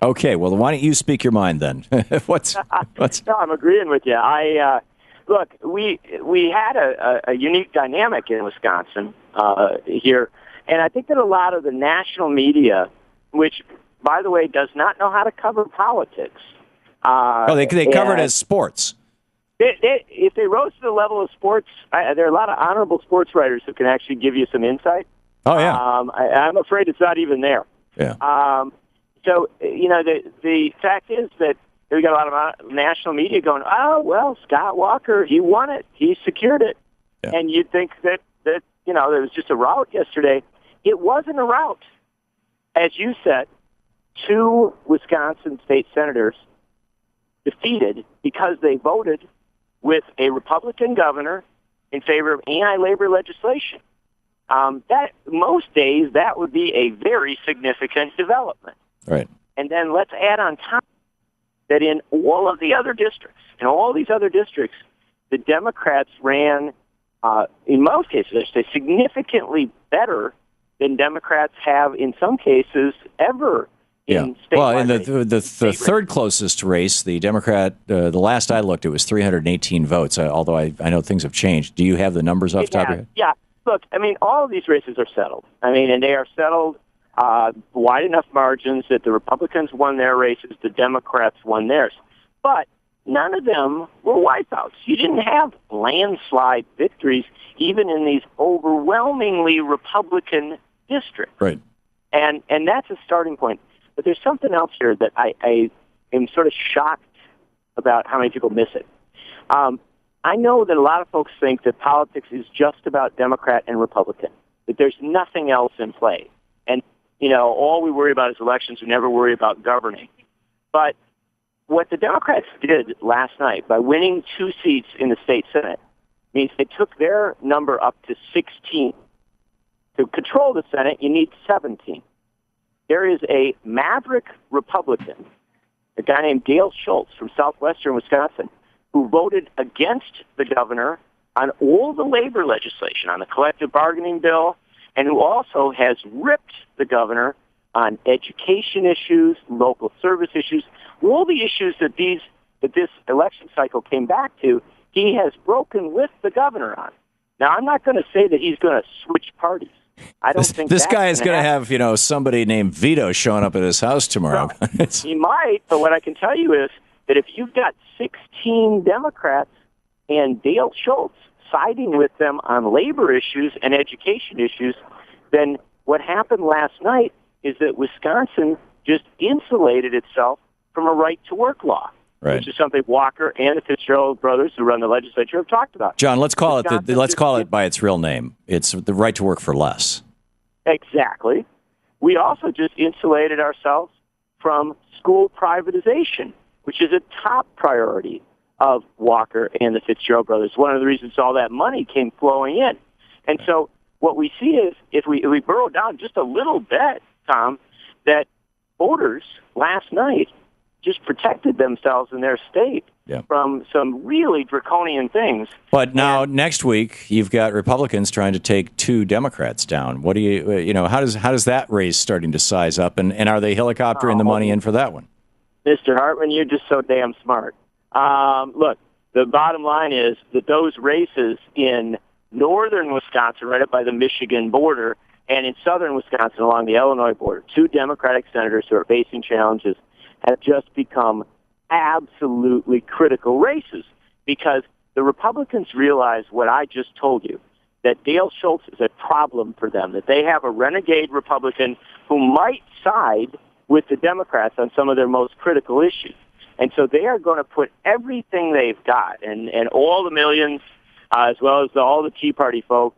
Okay, well, why don't you speak your mind then? What's? No, I'm agreeing with you. Look, we had a unique dynamic in Wisconsin here, and I think that a lot of the national media, which, by the way, does not know how to cover politics. They cover it as sports. If they rose to the level of sports, there are a lot of honorable sports writers who can actually give you some insight. Oh, yeah. I'm afraid it's not even there. Yeah. So, the fact is that we got a lot of national media going, oh, well, Scott Walker, he won it. He secured it. Yeah. And you'd think that there was just a rout yesterday. It wasn't a rout. As you said, 2 Wisconsin state senators defeated because they voted with a Republican governor in favor of anti-labor legislation. That most days, that would be a very significant development. Right. And then let's add on top that in all of the other districts, the Democrats ran, in most cases, I should say, significantly better than Democrats have in some cases ever. Yeah. Well, in the third closest race, the Democrat, the last I looked, it was 318 votes, although I know things have changed. Do you have the numbers off the top of your head? Yeah. Look, all of these races are settled. And they are settled wide enough margins that the Republicans won their races, the Democrats won theirs. But none of them were wipeouts. You didn't have landslide victories even in these overwhelmingly Republican districts. Right. And that's a starting point. But there's something else here that I am sort of shocked about how many people miss it. I know that a lot of folks think that politics is just about Democrat and Republican, that there's nothing else in play. And, all we worry about is elections. We never worry about governing. But what the Democrats did last night by winning 2 seats in the state Senate means they took their number up to 16. To control the Senate, you need 17. There is a maverick Republican, a guy named Dale Schultz from southwestern Wisconsin, who voted against the governor on all the labor legislation, on the collective bargaining bill, and who also has ripped the governor on education issues, local service issues, all the issues that this election cycle came back to, he has broken with the governor on. Now, I'm not going to say that he's going to switch parties. I don't think this guy is going to have, somebody named Vito showing up at his house tomorrow. Well, he might, but what I can tell you is that if you've got 16 Democrats and Dale Schultz siding with them on labor issues and education issues, then what happened last night is that Wisconsin just insulated itself from a right-to-work law, right, which is something Walker and the Fitzgerald brothers who run the legislature have talked about. John, let's call it by its real name. It's the right to work for less. Exactly. We also just insulated ourselves from school privatization, which is a top priority of Walker and the Fitzgerald brothers. One of the reasons all that money came flowing in. And so what we see is, if we burrow down just a little bit, Tom, that voters last night just protected themselves in their state from some really draconian things. But now, next week, you've got Republicans trying to take 2 Democrats down. What do how does that race starting to size up, and are they helicoptering the money in for that one? Mr. Hartmann, you're just so damn smart. Look, the bottom line is that those races in northern Wisconsin, right up by the Michigan border, and in southern Wisconsin along the Illinois border, 2 Democratic senators who are facing challenges have just become absolutely critical races because the Republicans realize what I just told you, that Dale Schultz is a problem for them, that they have a renegade Republican who might side with the Democrats on some of their most critical issues. And so they are going to put everything they've got and all the millions, as well as all the Tea Party folks,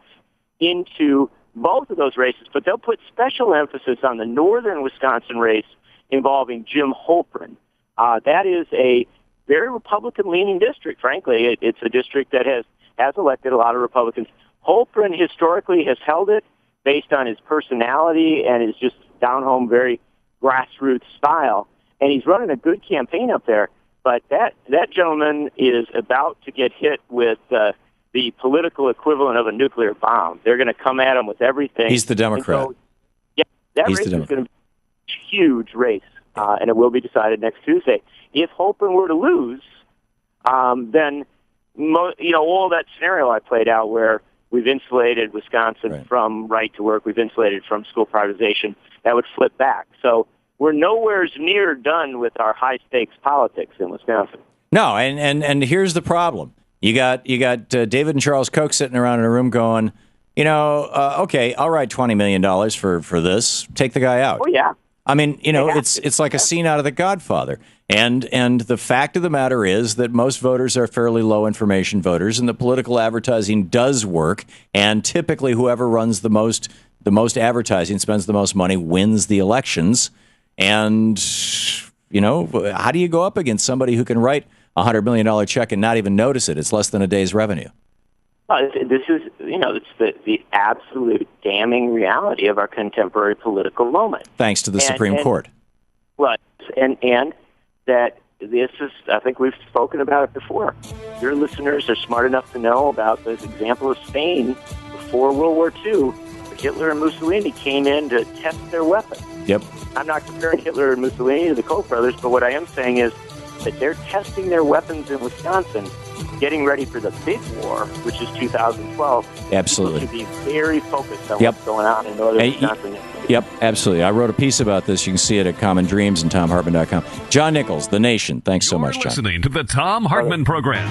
into both of those races. But they'll put special emphasis on the northern Wisconsin race involving Jim Holprin. That is a very Republican-leaning district, frankly. It's a district that has elected a lot of Republicans. Holprin historically has held it based on his personality and his just down-home, very grassroots style. And he's running a good campaign up there. But that gentleman is about to get hit with the political equivalent of a nuclear bomb. They're going to come at him with everything. He's the Democrat. So, that race is going to be a huge race. and it will be decided next Tuesday. If Holpen were to lose, then all that scenario I played out where we've insulated Wisconsin from right to work, we've insulated from school privatization, that would flip back. So we're nowhere near done with our high stakes politics in Wisconsin. No, and here's the problem. You got David and Charles Koch sitting around in a room going, okay, I'll write $20 million for this. Take the guy out. Oh, yeah. I mean, it's like a scene out of The Godfather. And the fact of the matter is that most voters are fairly low information voters, and the political advertising does work. And typically, whoever runs the most advertising, spends the most money, wins the elections. And how do you go up against somebody who can write a $100 million check and not even notice it? It's less than a day's revenue. This is, it's the absolute damning reality of our contemporary political moment. Thanks to the Supreme Court. Right. And that this is, I think we've spoken about it before. Your listeners are smart enough to know about this example of Spain before World War II. Hitler and Mussolini came in to test their weapons. Yep. I'm not comparing Hitler and Mussolini to the Koch brothers, but what I am saying is that they're testing their weapons in Wisconsin, getting ready for the big war, which is 2012. Absolutely. People should be very focused on what's going on in northern Wisconsin. Yep, absolutely. I wrote a piece about this. You can see it at Common Dreams and ThomHartmann.com. John Nichols, The Nation. Thanks so much, John. You're listening to the Thom Hartmann Program.